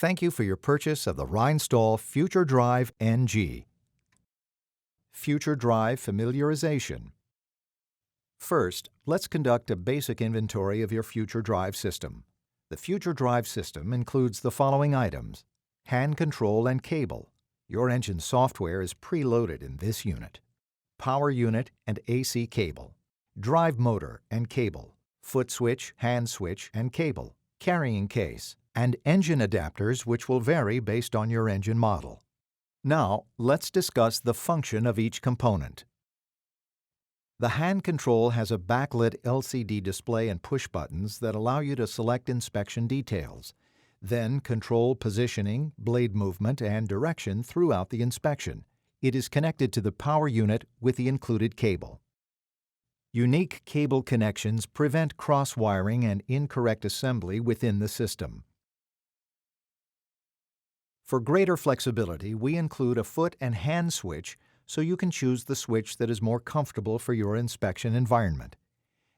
Thank you for your purchase of the Reinstall FutureDriveNG. FutureDrive familiarization. First, let's conduct a basic inventory of your FutureDrive system. The FutureDrive system includes the following items: hand control and cable. Your engine software is preloaded in this unit. Power unit and AC cable. Drive motor and cable. Foot switch, hand switch, and cable. Carrying case, and engine adapters which will vary based on your engine model. Now, let's discuss the function of each component. The hand control has a backlit LCD display and push buttons that allow you to select inspection details, then control positioning, blade movement, and direction throughout the inspection. It is connected to the power unit with the included cable. Unique cable connections prevent cross-wiring and incorrect assembly within the system. For greater flexibility, we include a foot and hand switch so you can choose the switch that is more comfortable for your inspection environment.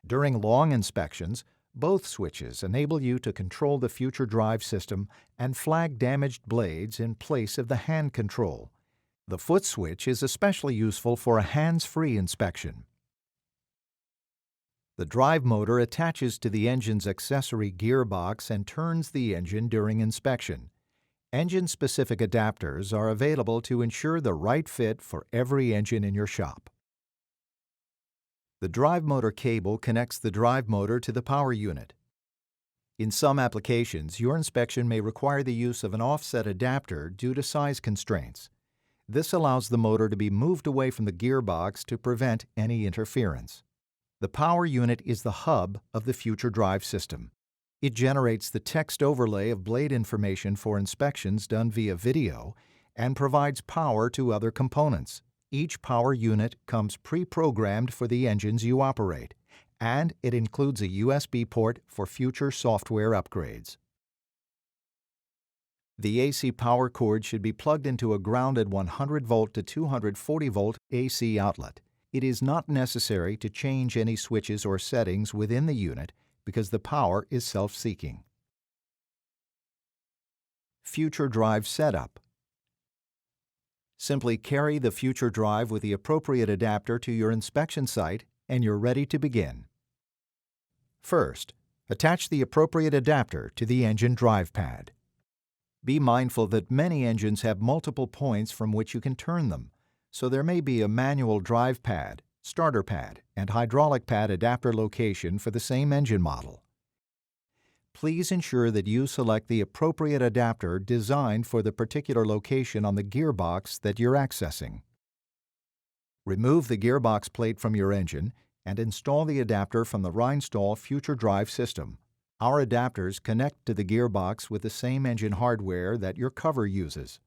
During long inspections, both switches enable you to control the FutureDrive system and flag damaged blades in place of the hand control. The foot switch is especially useful for a hands-free inspection. The drive motor attaches to the engine's accessory gearbox and turns the engine during inspection. Engine-specific adapters are available to ensure the right fit for every engine in your shop. The drive motor cable connects the drive motor to the power unit. In some applications, your inspection may require the use of an offset adapter due to size constraints. This allows the motor to be moved away from the gearbox to prevent any interference. The power unit is the hub of the FutureDrive system. It generates the text overlay of blade information for inspections done via video and provides power to other components. Each power unit comes pre-programmed for the engines you operate, and it includes a USB port for future software upgrades. The AC power cord should be plugged into a grounded 100-volt to 240-volt AC outlet. It is not necessary to change any switches or settings within the unit because the power is self-seeking. FutureDrive setup. Simply carry the FutureDrive with the appropriate adapter to your inspection site and you're ready to begin. First, attach the appropriate adapter to the engine drive pad. Be mindful that many engines have multiple points from which you can turn them, so there may be a manual drive pad, starter pad, and hydraulic pad adapter location for the same engine model. Please ensure that you select the appropriate adapter designed for the particular location on the gearbox that you're accessing. Remove the gearbox plate from your engine and install the adapter from the Reinstall FutureDrive system. Our adapters connect to the gearbox with the same engine hardware that your cover uses.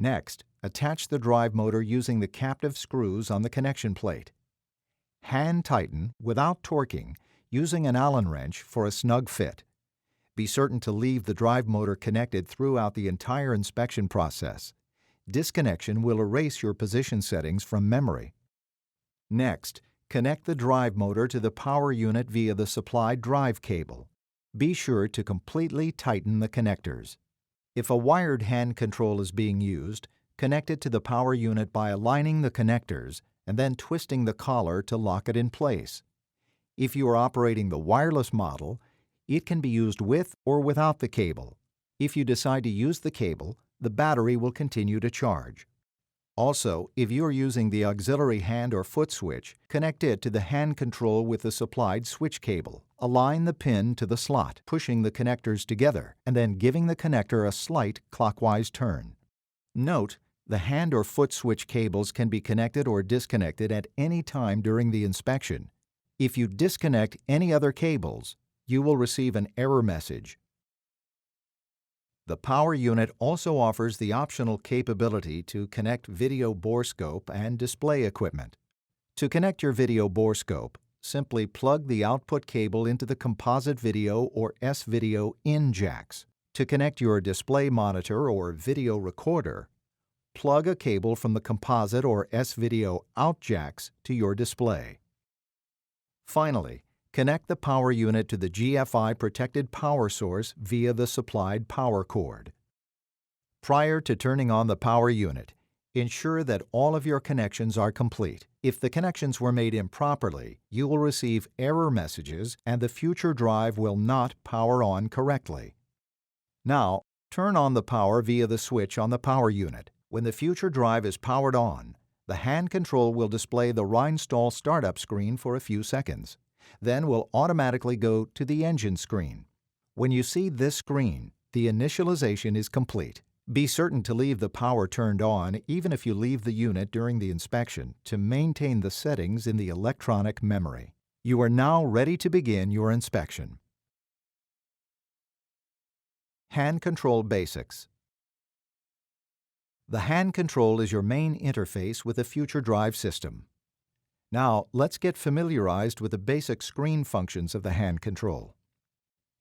Next, attach the drive motor using the captive screws on the connection plate. Hand tighten without torquing using an Allen wrench for a snug fit. Be certain to leave the drive motor connected throughout the entire inspection process. Disconnection will erase your position settings from memory. Next, connect the drive motor to the power unit via the supplied drive cable. Be sure to completely tighten the connectors. If a wired hand control is being used, connect it to the power unit by aligning the connectors and then twisting the collar to lock it in place. If you are operating the wireless model, it can be used with or without the cable. If you decide to use the cable, the battery will continue to charge. Also, if you are using the auxiliary hand or foot switch, connect it to the hand control with the supplied switch cable. Align the pin to the slot, pushing the connectors together, and then giving the connector a slight clockwise turn. Note, the hand or foot switch cables can be connected or disconnected at any time during the inspection. If you disconnect any other cables, you will receive an error message. The power unit also offers the optional capability to connect video borescope and display equipment. To connect your video borescope, simply plug the output cable into the composite video or S-video in jacks. To connect your display monitor or video recorder, plug a cable from the composite or S-video out jacks to your display. Finally, connect the power unit to the GFI protected power source via the supplied power cord. Prior to turning on the power unit, ensure that all of your connections are complete. If the connections were made improperly, you will receive error messages and the future drive will not power on correctly. Now, turn on the power via the switch on the power unit. When the future drive is powered on, the hand control will display the Reinstall startup screen for a few seconds, then will automatically go to the engine screen. When you see this screen, the initialization is complete. Be certain to leave the power turned on even if you leave the unit during the inspection to maintain the settings in the electronic memory. You are now ready to begin your inspection. Hand Control Basics. The hand control is your main interface with the FutureDrive system. Now, let's get familiarized with the basic screen functions of the hand control.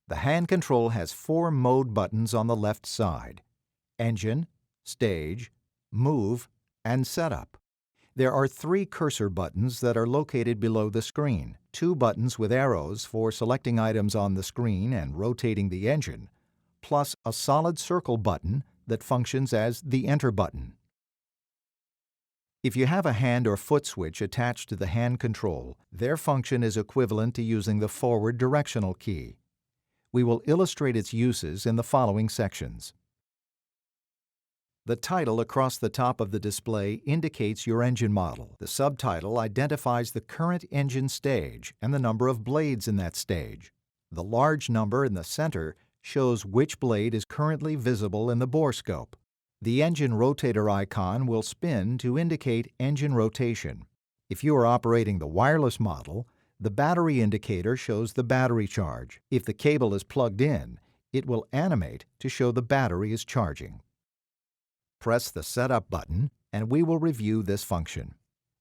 The hand control has 4 mode buttons on the left side: Engine, Stage, Move, and Setup. There are 3 cursor buttons that are located below the screen, 2 buttons with arrows for selecting items on the screen and rotating the engine, plus a solid circle button that functions as the Enter button. If you have a hand or foot switch attached to the hand control, their function is equivalent to using the forward directional key. We will illustrate its uses in the following sections. The title across the top of the display indicates your engine model. The subtitle identifies the current engine stage and the number of blades in that stage. The large number in the center shows which blade is currently visible in the bore scope. The engine rotator icon will spin to indicate engine rotation. If you are operating the wireless model, the battery indicator shows the battery charge. If the cable is plugged in, it will animate to show the battery is charging. Press the Setup button, and we will review this function.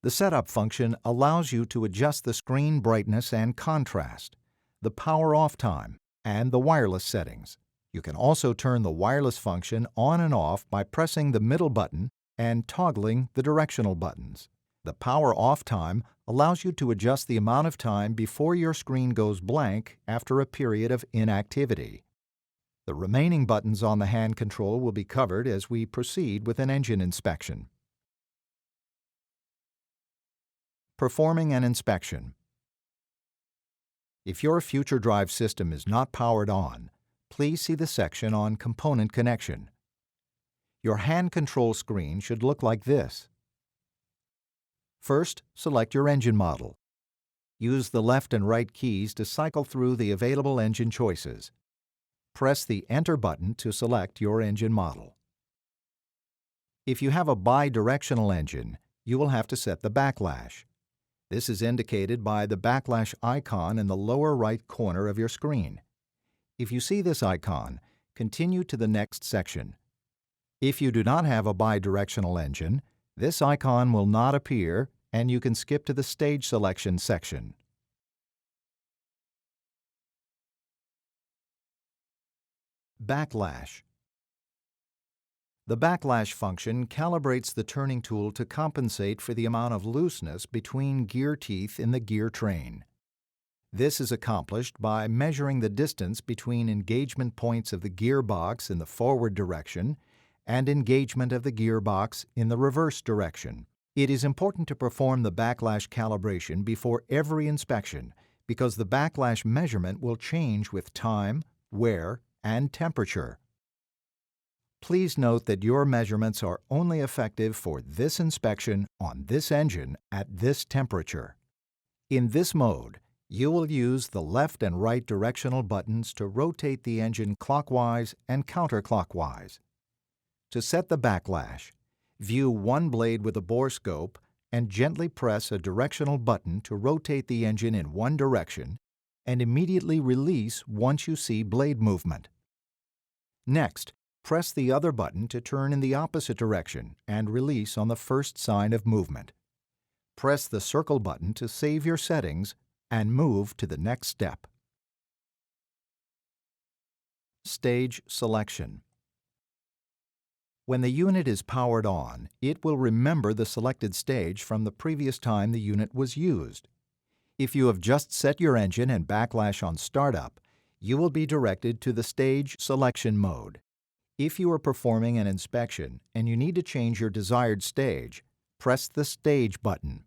The Setup function allows you to adjust the screen brightness and contrast, the power off time, and the wireless settings. You can also turn the wireless function on and off by pressing the middle button and toggling the directional buttons. The power off time allows you to adjust the amount of time before your screen goes blank after a period of inactivity. The remaining buttons on the hand control will be covered as we proceed with an engine inspection. Performing an inspection. If your FutureDrive system is not powered on, please see the section on Component Connection. Your hand control screen should look like this. First, select your engine model. Use the left and right keys to cycle through the available engine choices. Press the Enter button to select your engine model. If you have a bidirectional engine, you will have to set the backlash. This is indicated by the backlash icon in the lower right corner of your screen. If you see this icon, continue to the next section. If you do not have a bidirectional engine, this icon will not appear and you can skip to the Stage Selection section. Backlash. The backlash function calibrates the turning tool to compensate for the amount of looseness between gear teeth in the gear train. This is accomplished by measuring the distance between engagement points of the gearbox in the forward direction and engagement of the gearbox in the reverse direction. It is important to perform the backlash calibration before every inspection because the backlash measurement will change with time, wear, and temperature. Please note that your measurements are only effective for this inspection on this engine at this temperature. In this mode, you will use the left and right directional buttons to rotate the engine clockwise and counterclockwise. To set the backlash, view one blade with a bore scope and gently press a directional button to rotate the engine in one direction and immediately release once you see blade movement. Next, press the other button to turn in the opposite direction and release on the first sign of movement. Press the circle button to save your settings and move to the next step. Stage Selection. When the unit is powered on, it will remember the selected stage from the previous time the unit was used. If you have just set your engine and backlash on startup, you will be directed to the Stage Selection mode. If you are performing an inspection and you need to change your desired stage, press the Stage button.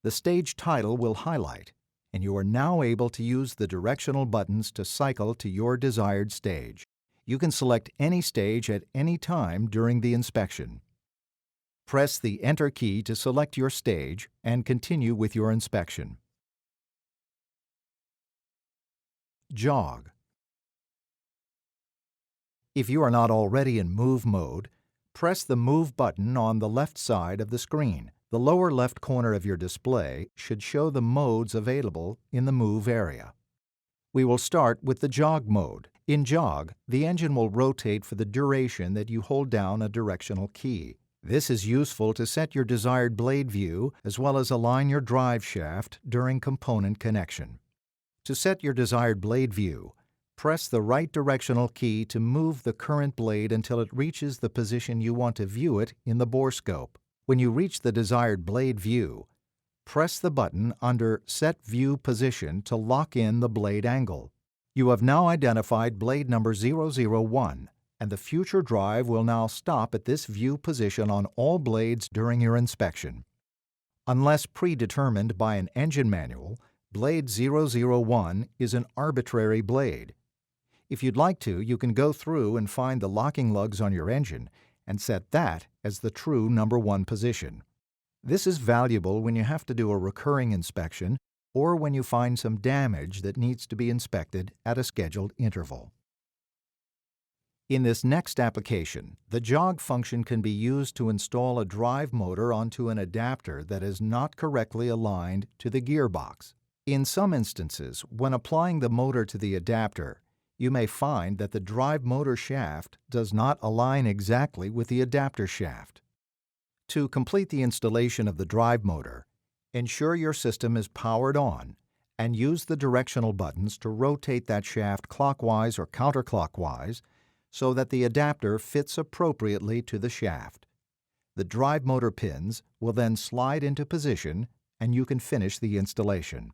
The stage title will highlight, and you are now able to use the directional buttons to cycle to your desired stage. You can select any stage at any time during the inspection. Press the Enter key to select your stage and continue with your inspection. Jog. If you are not already in Move mode, press the Move button on the left side of the screen. The lower left corner of your display should show the modes available in the Move area. We will start with the Jog mode. In Jog, the engine will rotate for the duration that you hold down a directional key. This is useful to set your desired blade view as well as align your drive shaft during component connection. To set your desired blade view, press the right directional key to move the current blade until it reaches the position you want to view it in the bore scope. When you reach the desired blade view, press the button under Set View Position to lock in the blade angle. You have now identified blade number 001, and the FutureDrive will now stop at this view position on all blades during your inspection. Unless predetermined by an engine manual, blade 001 is an arbitrary blade. If you'd like to, you can go through and find the locking lugs on your engine and set that as the true number 1 position. This is valuable when you have to do a recurring inspection or when you find some damage that needs to be inspected at a scheduled interval. In this next application, the jog function can be used to install a drive motor onto an adapter that is not correctly aligned to the gearbox. In some instances, when applying the motor to the adapter, you may find that the drive motor shaft does not align exactly with the adapter shaft. To complete the installation of the drive motor, ensure your system is powered on and use the directional buttons to rotate that shaft clockwise or counterclockwise so that the adapter fits appropriately to the shaft. The drive motor pins will then slide into position and you can finish the installation.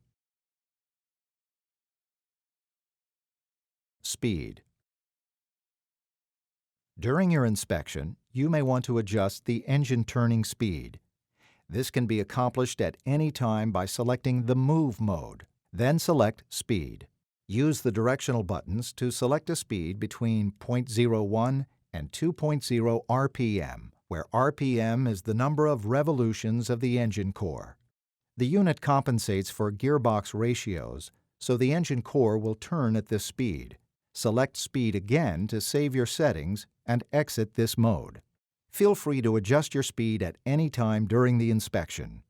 Speed. During your inspection, you may want to adjust the engine turning speed. This can be accomplished at any time by selecting the Move mode. Then select Speed. Use the directional buttons to select a speed between 0.01 and 2.0 RPM, where RPM is the number of revolutions of the engine core. The unit compensates for gearbox ratios, so the engine core will turn at this speed. Select Speed again to save your settings and exit this mode. Feel free to adjust your speed at any time during the inspection.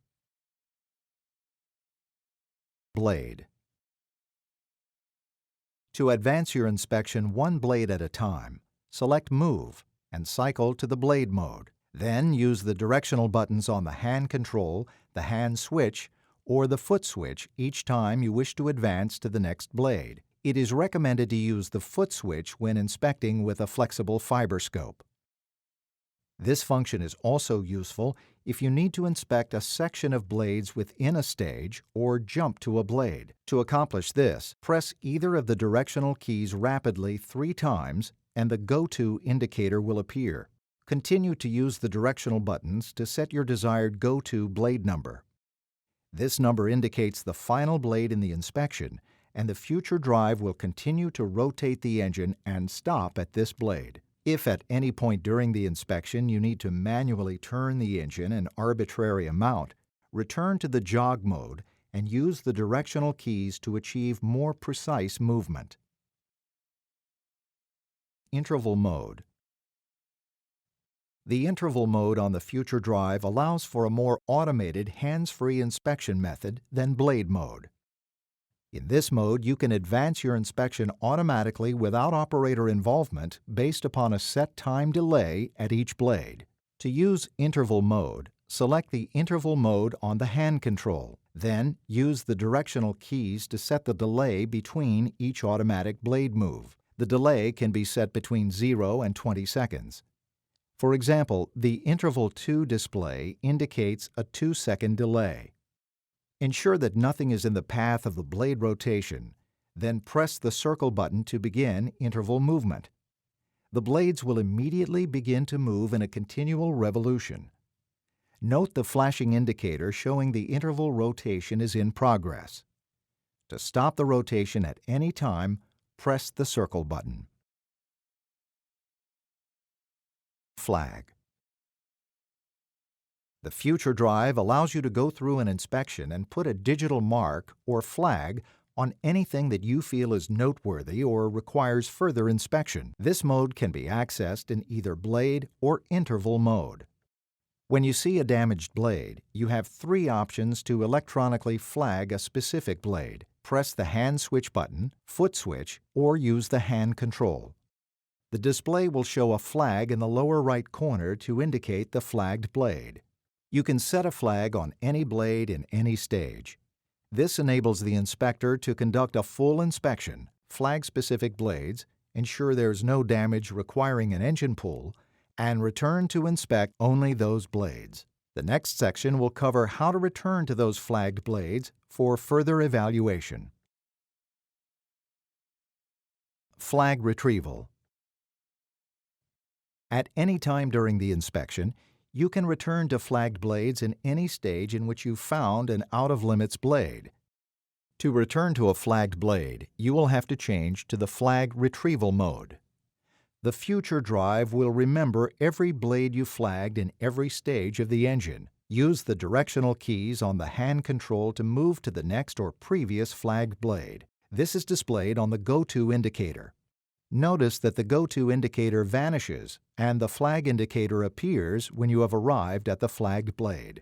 Blade. To advance your inspection one blade at a time, select Move and cycle to the Blade mode. Then use the directional buttons on the hand control, the hand switch, or the foot switch each time you wish to advance to the next blade. It is recommended to use the foot switch when inspecting with a flexible fiber scope. This function is also useful if you need to inspect a section of blades within a stage or jump to a blade. To accomplish this, press either of the directional keys rapidly 3 times and the Go To indicator will appear. Continue to use the directional buttons to set your desired Go To blade number. This number indicates the final blade in the inspection, and the FutureDrive will continue to rotate the engine and stop at this blade. If at any point during the inspection you need to manually turn the engine an arbitrary amount, return to the jog mode and use the directional keys to achieve more precise movement. Interval mode. The interval mode on the FutureDrive allows for a more automated hands-free inspection method than blade mode. In this mode, you can advance your inspection automatically without operator involvement based upon a set time delay at each blade. To use interval mode, select the interval mode on the hand control. Then, use the directional keys to set the delay between each automatic blade move. The delay can be set between 0 and 20 seconds. For example, the Interval 2 display indicates a 2-second delay. Ensure that nothing is in the path of the blade rotation, then press the circle button to begin interval movement. The blades will immediately begin to move in a continual revolution. Note the flashing indicator showing the interval rotation is in progress. To stop the rotation at any time, press the circle button. Flag. The Future Drive allows you to go through an inspection and put a digital mark or flag on anything that you feel is noteworthy or requires further inspection. This mode can be accessed in either blade or interval mode. When you see a damaged blade, you have three options to electronically flag a specific blade. Press the hand switch button, foot switch, or use the hand control. The display will show a flag in the lower right corner to indicate the flagged blade. You can set a flag on any blade in any stage. This enables the inspector to conduct a full inspection, flag specific blades, ensure there's no damage requiring an engine pull, and return to inspect only those blades. The next section will cover how to return to those flagged blades for further evaluation. Flag retrieval. At any time during the inspection, you can return to flagged blades in any stage in which you found an out-of-limits blade. To return to a flagged blade, you will have to change to the flag retrieval mode. The Future Drive will remember every blade you flagged in every stage of the engine. Use the directional keys on the hand control to move to the next or previous flagged blade. This is displayed on the Go-To indicator. Notice that the Go-To indicator vanishes and the flag indicator appears when you have arrived at the flagged blade.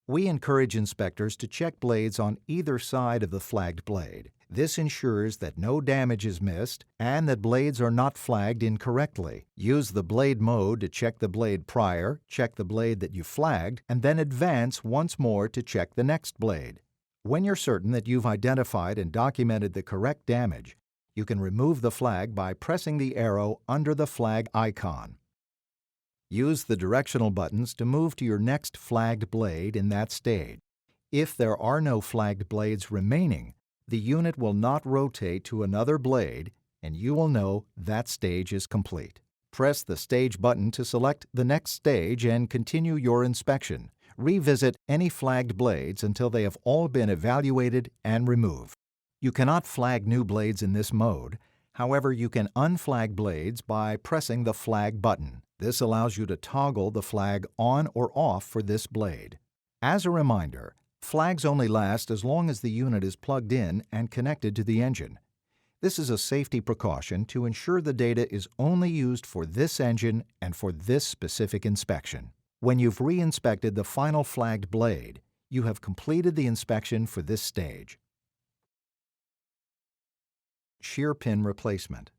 We encourage inspectors to check blades on either side of the flagged blade. This ensures that no damage is missed and that blades are not flagged incorrectly. Use the blade mode to check the blade prior, check the blade that you flagged, and then advance once more to check the next blade. When you're certain that you've identified and documented the correct damage, you can remove the flag by pressing the arrow under the flag icon. Use the directional buttons to move to your next flagged blade in that stage. If there are no flagged blades remaining, the unit will not rotate to another blade and you will know that stage is complete. Press the Stage button to select the next stage and continue your inspection. Revisit any flagged blades until they have all been evaluated and removed. You cannot flag new blades in this mode. However, you can unflag blades by pressing the Flag button. This allows you to toggle the flag on or off for this blade. As a reminder, flags only last as long as the unit is plugged in and connected to the engine. This is a safety precaution to ensure the data is only used for this engine and for this specific inspection. When you've re-inspected the final flagged blade, you have completed the inspection for this stage. Shear pin replacement.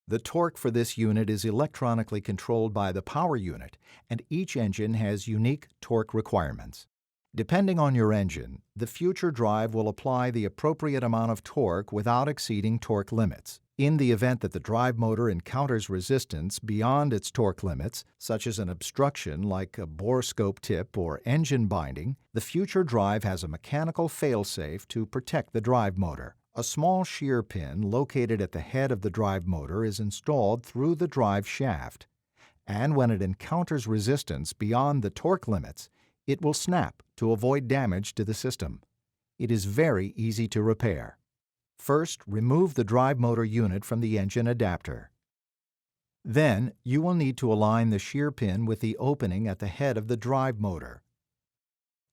The torque for this unit is electronically controlled by the power unit, and each engine has unique torque requirements. Depending on your engine, the Future Drive will apply the appropriate amount of torque without exceeding torque limits. In the event that the drive motor encounters resistance beyond its torque limits, such as an obstruction like a bore scope tip or engine binding, the Future Drive has a mechanical failsafe to protect the drive motor. A small shear pin located at the head of the drive motor is installed through the drive shaft, and when it encounters resistance beyond the torque limits, it will snap to avoid damage to the system. It is very easy to repair. First, remove the drive motor unit from the engine adapter. Then, you will need to align the shear pin with the opening at the head of the drive motor.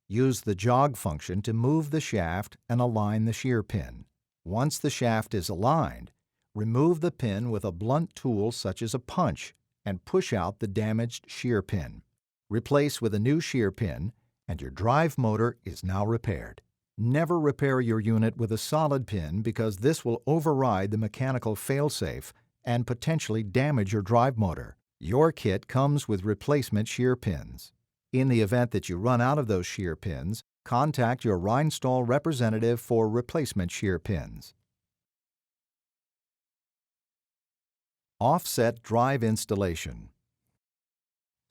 Use the jog function to move the shaft and align the shear pin. Once the shaft is aligned, remove the pin with a blunt tool such as a punch and push out the damaged shear pin. Replace with a new shear pin, and your drive motor is now repaired. Never repair your unit with a solid pin because this will override the mechanical failsafe and potentially damage your drive motor. Your kit comes with replacement shear pins. In the event that you run out of those shear pins, contact your Rhinestall representative for replacement shear pins. Offset drive installation.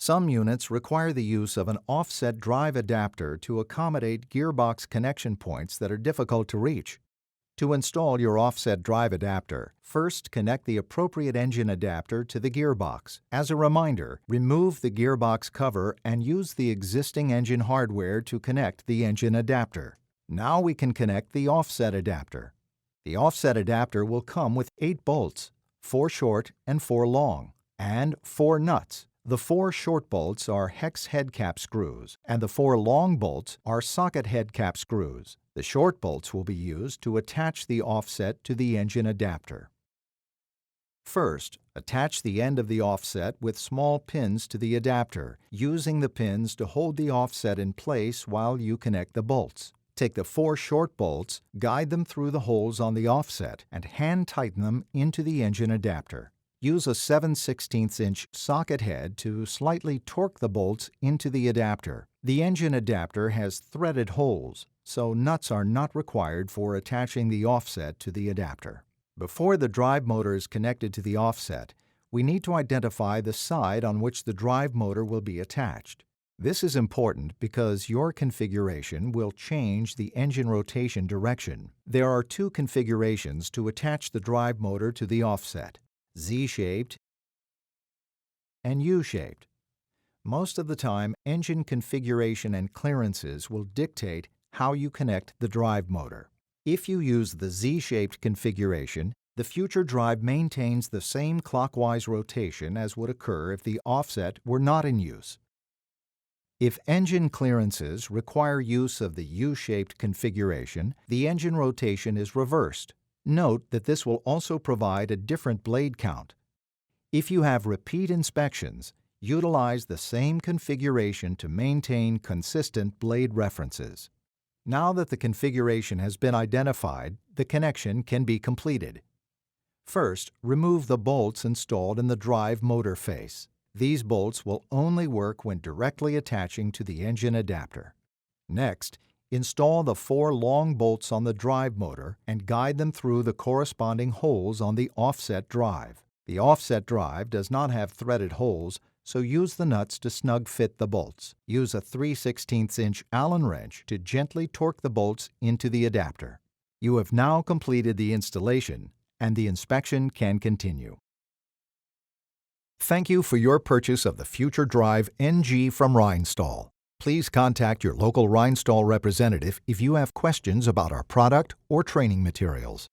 Some units require the use of an offset drive adapter to accommodate gearbox connection points that are difficult to reach. To install your offset drive adapter, first connect the appropriate engine adapter to the gearbox. As a reminder, remove the gearbox cover and use the existing engine hardware to connect the engine adapter. Now we can connect the offset adapter. The offset adapter will come with 8 bolts, 4 short and 4 long, and 4 nuts. The 4 short bolts are hex head cap screws, and the 4 long bolts are socket head cap screws. The short bolts will be used to attach the offset to the engine adapter. First, attach the end of the offset with small pins to the adapter, using the pins to hold the offset in place while you connect the bolts. Take the 4 short bolts, guide them through the holes on the offset, and hand tighten them into the engine adapter. Use a 7/16" socket head to slightly torque the bolts into the adapter. The engine adapter has threaded holes, so nuts are not required for attaching the offset to the adapter. Before the drive motor is connected to the offset, we need to identify the side on which the drive motor will be attached. This is important because your configuration will change the engine rotation direction. There are 2 configurations to attach the drive motor to the offset: Z-shaped and U-shaped. Most of the time, engine configuration and clearances will dictate how you connect the drive motor. If you use the Z-shaped configuration, the FutureDrive maintains the same clockwise rotation as would occur if the offset were not in use. If engine clearances require use of the U-shaped configuration, the engine rotation is reversed. Note that this will also provide a different blade count. If you have repeat inspections, utilize the same configuration to maintain consistent blade references. Now that the configuration has been identified, the connection can be completed. First, remove the bolts installed in the drive motor face. These bolts will only work when directly attaching to the engine adapter. Next, install the 4 long bolts on the drive motor and guide them through the corresponding holes on the offset drive. The offset drive does not have threaded holes, so use the nuts to snug fit the bolts. Use a 3/16" Allen wrench to gently torque the bolts into the adapter. You have now completed the installation, and the inspection can continue. Thank you for your purchase of the FutureDriveNG from Rheinstahl. Please contact your local Rheinstahl representative if you have questions about our product or training materials.